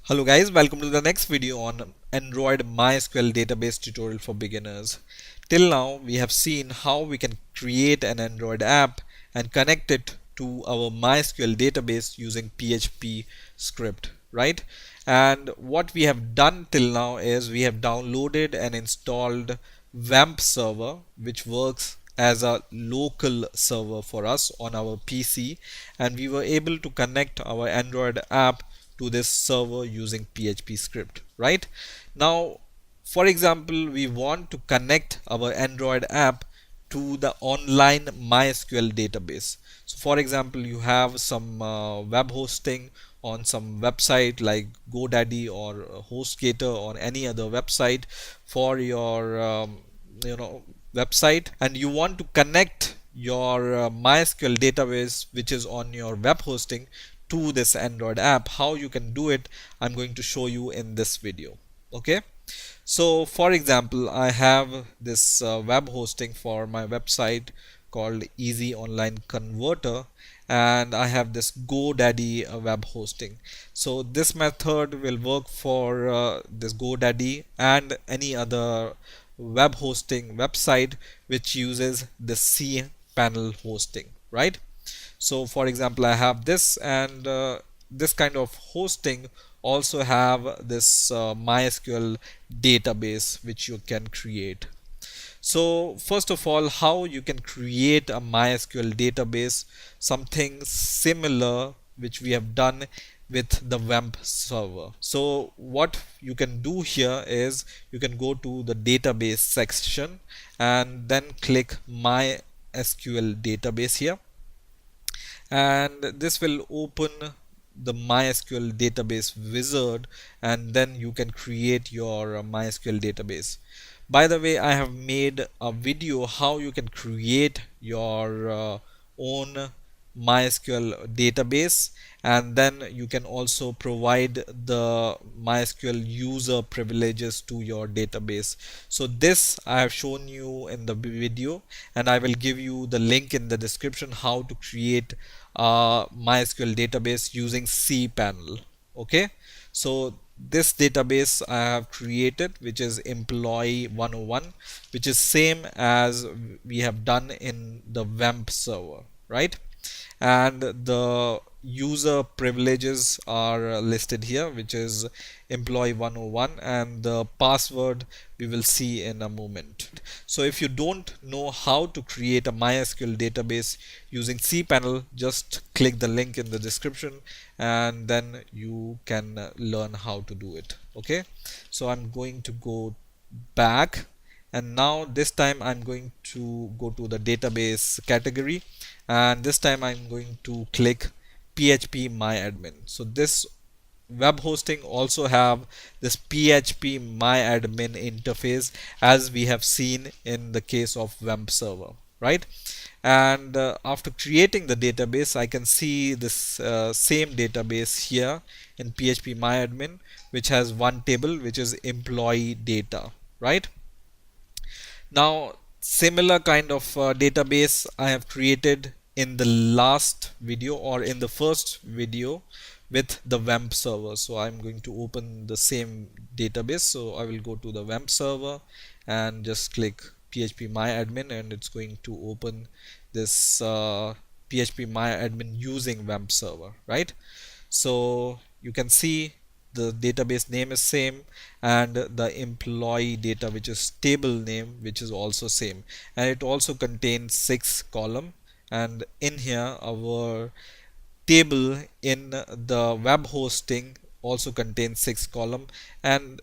Hello guys, welcome to the next video on Android MySQL database tutorial for beginners. Till now we have seen how we can create an Android app and connect it to our MySQL database using PHP script, right? And what we have done till now is we have downloaded and installed WAMP server, which works as a local server for us on our PC, and we were able to connect our Android app to this server using PHP script, right? Now, for example, we want to connect our Android app to the online MySQL database. So for example, you have some web hosting on some website like GoDaddy or HostGator or any other website for your website, and you want to connect your MySQL database which is on your web hosting to this Android app. How you can do it, I'm going to show you in this video. Okay, so for example, I have this web hosting for my website called Easy Online Converter, and I have this GoDaddy web hosting. So this method will work for this GoDaddy and any other web hosting website which uses the cPanel hosting, right? So for example, I have this, and this kind of hosting also have this MySQL database which you can create. So first of all, how you can create a MySQL database, something similar which we have done with the WAMP server. So what you can do here is you can go to the database section and then click MySQL database here, and this will open the MySQL database wizard, and then you can create your MySQL database. By the way, I have made a video how you can create your own MySQL database, and then you can also provide the MySQL user privileges to your database. So this I have shown you in the video, and I will give you the link in the description how to create a MySQL database using cPanel. Okay, so this database I have created, which is employee 101, which is same as we have done in the WAMP server, right? And the user privileges are listed here, which is employee 101, and the password we will see in a moment. So if you don't know how to create a MySQL database using cPanel, just click the link in the description and then you can learn how to do it. Okay, so I'm going to go back, and now this time I'm going to go to the database category, and this time I'm going to click PHP MyAdmin. So this web hosting also have this PHP MyAdmin interface as we have seen in the case of WAMP server, right? And after creating the database, I can see this same database here in PHP MyAdmin, which has one table which is employee data, right? Now, similar kind of database I have created in the last video or in the first video with the WAMP server. So I'm going to open the same database. So I will go to the WAMP server and just click PHP MyAdmin, and it's going to open this PHP MyAdmin using WAMP server, right? So you can see the database name is same, and the employee data, which is table name, which is also same, and it also contains 6 column, and in here our table in the web hosting also contains 6 column, and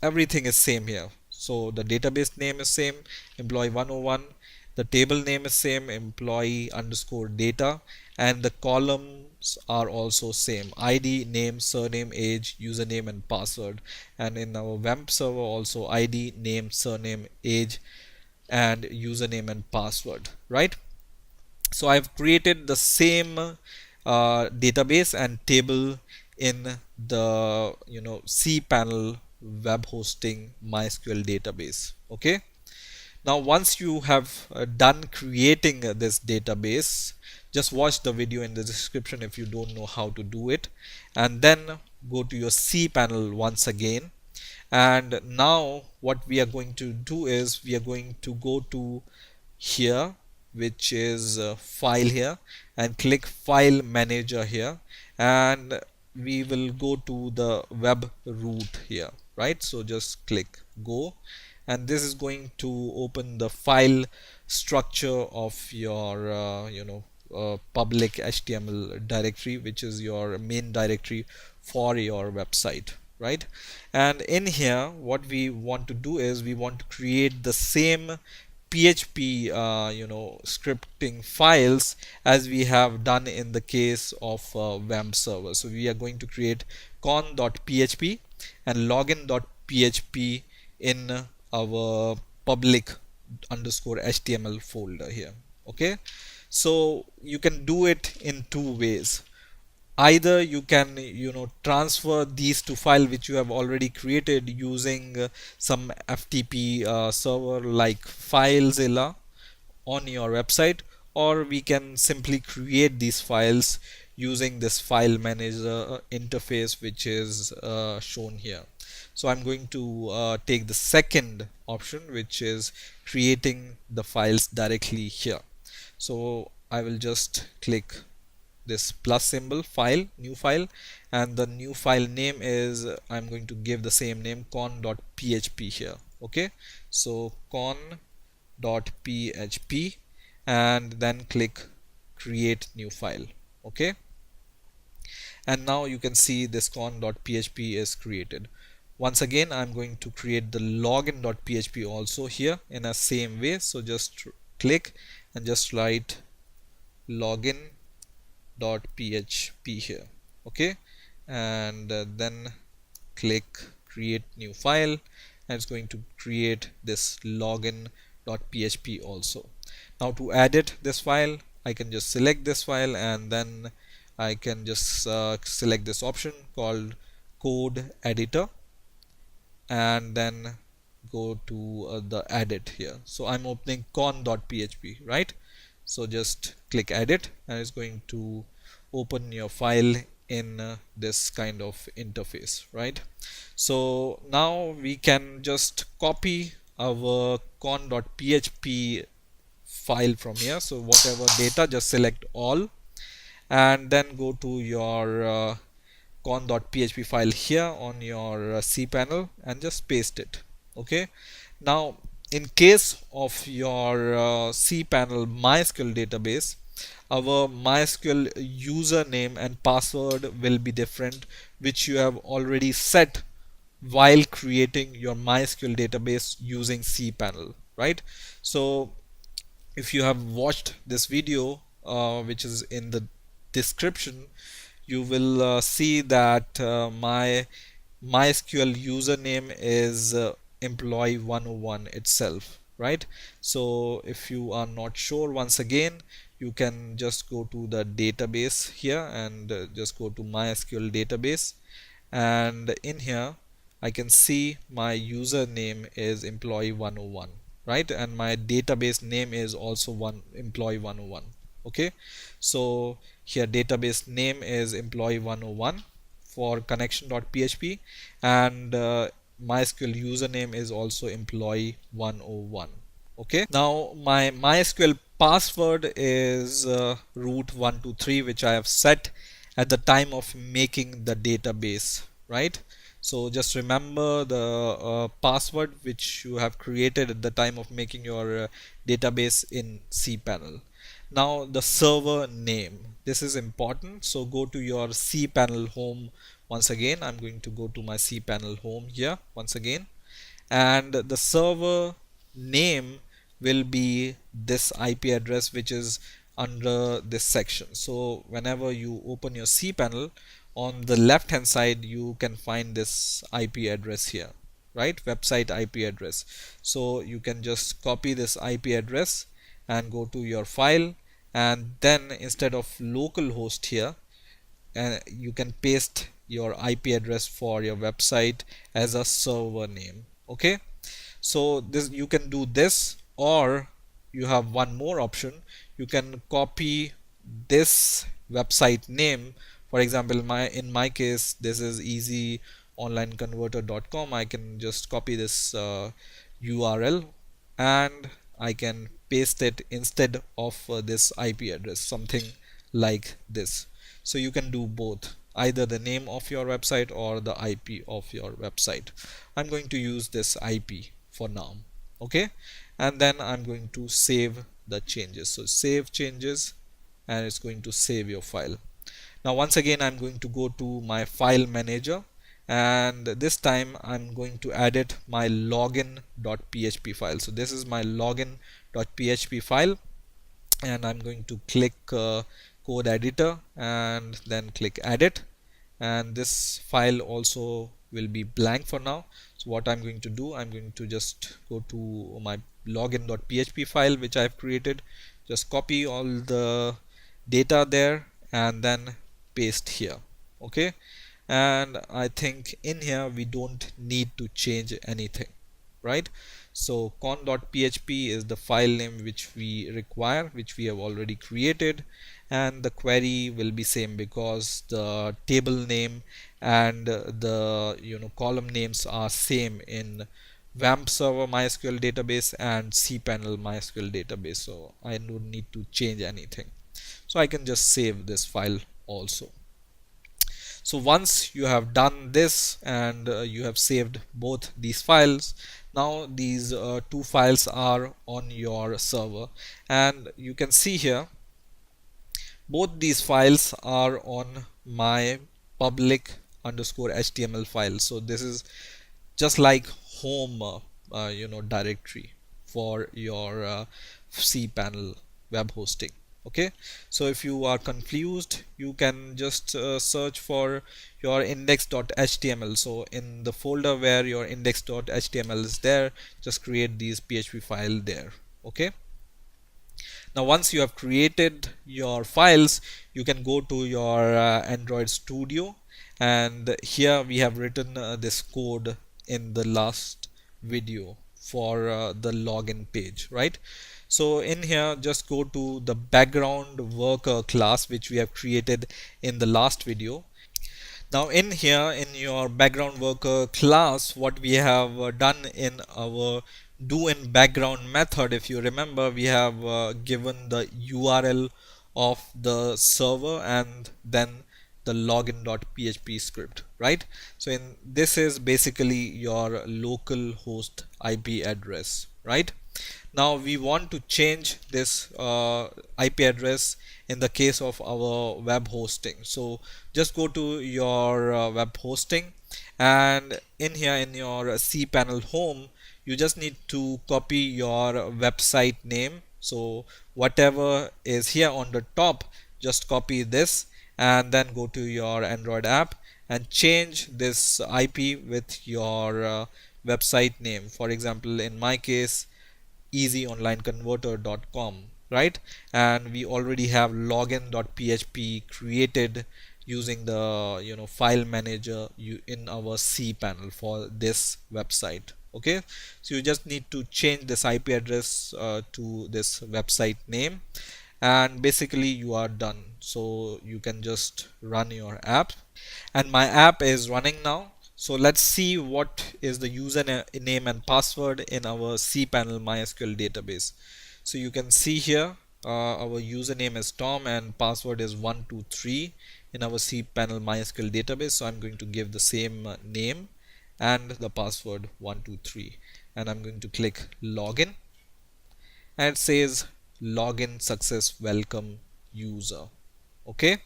everything is same here. So the database name is same, employee 101, the table name is same, employee underscore data, and the columns are also same, ID, name, surname, age, username and password. And in our WAMP server also ID, name, surname, age and username and password, right? So I've created the same database and table in the cPanel web hosting MySQL database. Okay, now once you have done creating this database, just watch the video in the description if you don't know how to do it, and then go to your cPanel once again. And now what we are going to do is we are going to go to here, which is file here, and click file manager here, and we will go to the web root here, right? So just click go, and this is going to open the file structure of your public HTML directory, which is your main directory for your website, right? And in here what we want to do is we want to create the same PHP scripting files as we have done in the case of WAMP server. So we are going to create con.php and login.php in our public underscore HTML folder here. Okay, so you can do it in two ways. Either you can transfer these to file which you have already created using some FTP server like FileZilla on your website, or we can simply create these files using this file manager interface which is shown here. So I'm going to take the second option, which is creating the files directly here. So I will just click this plus symbol, file, new file, and the new file name is I'm going to give the same name, con.php here. Okay, so con.php, and then click create new file. Okay, and now you can see this con.php is created. Once again I'm going to create the login.php also here in a same way. So just click and just write login.php here. Okay, and then click create new file, and it's going to create this login.php also. Now to edit this file, I can just select this file, and then I can just select this option called code editor, and then go to the edit here. So I'm opening con.php, right? So just click edit, and it's going to open your file in this kind of interface, right? So now we can just copy our con.php file from here. So whatever data, just select all, and then go to your con.php file here on your cPanel and just paste it. Okay, now in case of your cPanel MySQL database, our MySQL username and password will be different, which you have already set while creating your MySQL database using cPanel, right? So if you have watched this video, which is in the description, you will see that my MySQL username is employee 101 itself, right? So if you are not sure, once again you can just go to the database here and just go to MySQL database, and in here I can see my username is employee 101, right? And my database name is also one employee 101. Okay, so here database name is employee 101 for connection.php, and MySQL username is also employee 101. Okay, now my MySQL password is root 123, which I have set at the time of making the database, right? So just remember the password which you have created at the time of making your database in cPanel. Now the server name, this is important. So go to your cPanel home once again. I'm going to go to my cPanel home here once again, and the server name will be this IP address which is under this section. So whenever you open your cPanel, on the left hand side you can find this IP address here, right? Website IP address. So you can just copy this IP address and go to your file, and then instead of localhost here, you can paste your IP address for your website as a server name. Okay, so this you can do this, or you have one more option. You can copy this website name For example, in my case, this is easyonlineconverter.com. I can just copy this URL and I can paste it instead of this IP address, something like this. So you can do both, either the name of your website or the IP of your website. I'm going to use this IP for now. Okay, and then I'm going to save the changes. So save changes, and it's going to save your file. Now once again I'm going to go to my file manager, and this time I'm going to edit my login.php file. So this is my login.php file, and I'm going to click code editor and then click edit, and this file also will be blank for now. So what I'm going to do, I'm going to just go to my login.php file which I've created, just copy all the data there and then paste here. Okay, and I think in here we don't need to change anything, right? So con.php is the file name which we require, which we have already created, and the query will be same because the table name and the column names are same in WAMP server MySQL database and cPanel MySQL database, so I don't need to change anything. So I can just save this file also. So once you have done this and you have saved both these files, now these two files are on your server, and you can see here both these files are on my public underscore HTML file. So this is just like home directory for your cPanel web hosting. Okay, so if you are confused, you can just search for your index.html. So in the folder where your index.html is there, just create these PHP file there. Okay, now once you have created your files, you can go to your Android Studio, and here we have written this code in the last video for the login page, right? So in here, just go to the background worker class which we have created in the last video. Now in here in your background worker class, what we have done in our do in background method, if you remember, we have given the URL of the server and then the login.php script, right? So in this is basically your local host IP address, right? Now we want to change this IP address in the case of our web hosting. So just go to your web hosting, and in here in your cPanel home, you just need to copy your website name. So whatever is here on the top, just copy this and then go to your Android app and change this IP with your website name. For example, in my case, easyonlineconverter.com, right? And we already have login.php created using the file manager in our cPanel for this website. Okay, so you just need to change this IP address to this website name, and basically you are done. So you can just run your app, and my app is running now. So let's see what is the username and password in our cPanel MySQL database. So you can see here our username is Tom and password is 123 in our cPanel MySQL database. So I'm going to give the same name and the password 123, and I'm going to click login, and it says login success, welcome user. Okay,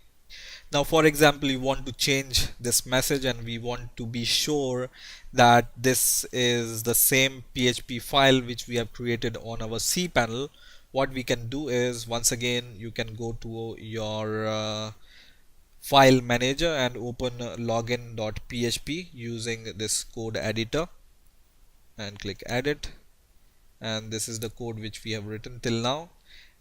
now for example, you want to change this message and we want to be sure that this is the same PHP file which we have created on our cPanel. What we can do is, once again, you can go to your file manager and open login.php using this code editor and click edit, and this is the code which we have written till now.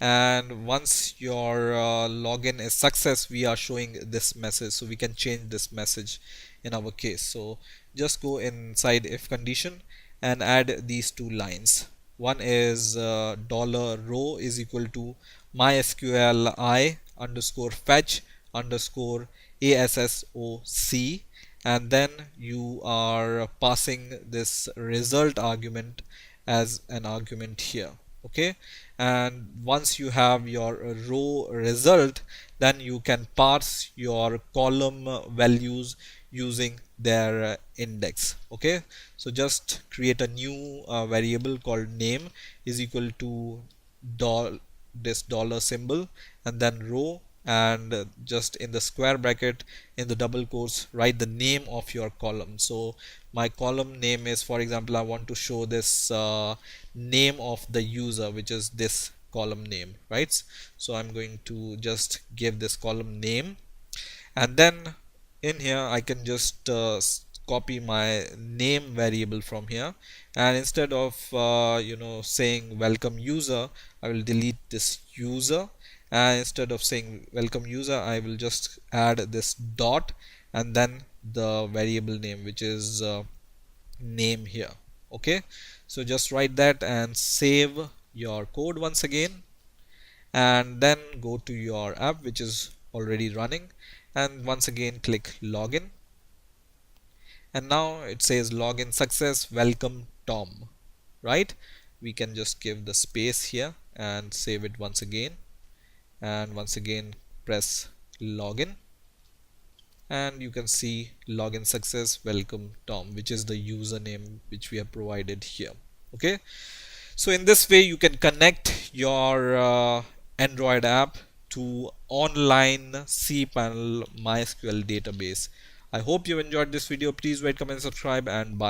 And once your login is success, we are showing this message, so we can change this message in our case. So just go inside if condition and add these two lines. One is $row is equal to MySQL I underscore fetch underscore ASSOC, and then you are passing this result argument as an argument here. Okay, and once you have your row result, then you can parse your column values using their index. Okay, so just create a new variable called name is equal to this dollar symbol and then row, and just in the square bracket in the double quotes write the name of your column. So my column name is, for example, I want to show this name of the user, which is this column name, right? So I'm going to just give this column name, and then in here I can just copy my name variable from here, and instead of saying welcome user, I will delete this user, and instead of saying welcome user, I will just add this dot and then the variable name, which is name here. Okay, so just write that and save your code once again, and then go to your app which is already running, and once again click login, and now it says login success, welcome Tom, right? We can just give the space here and save it once again, and once again press login, and you can see login success, welcome Tom, which is the username which we have provided here. Okay, so in this way you can connect your Android app to online cPanel MySQL database. I hope you enjoyed this video. Please rate, comment, subscribe, and bye.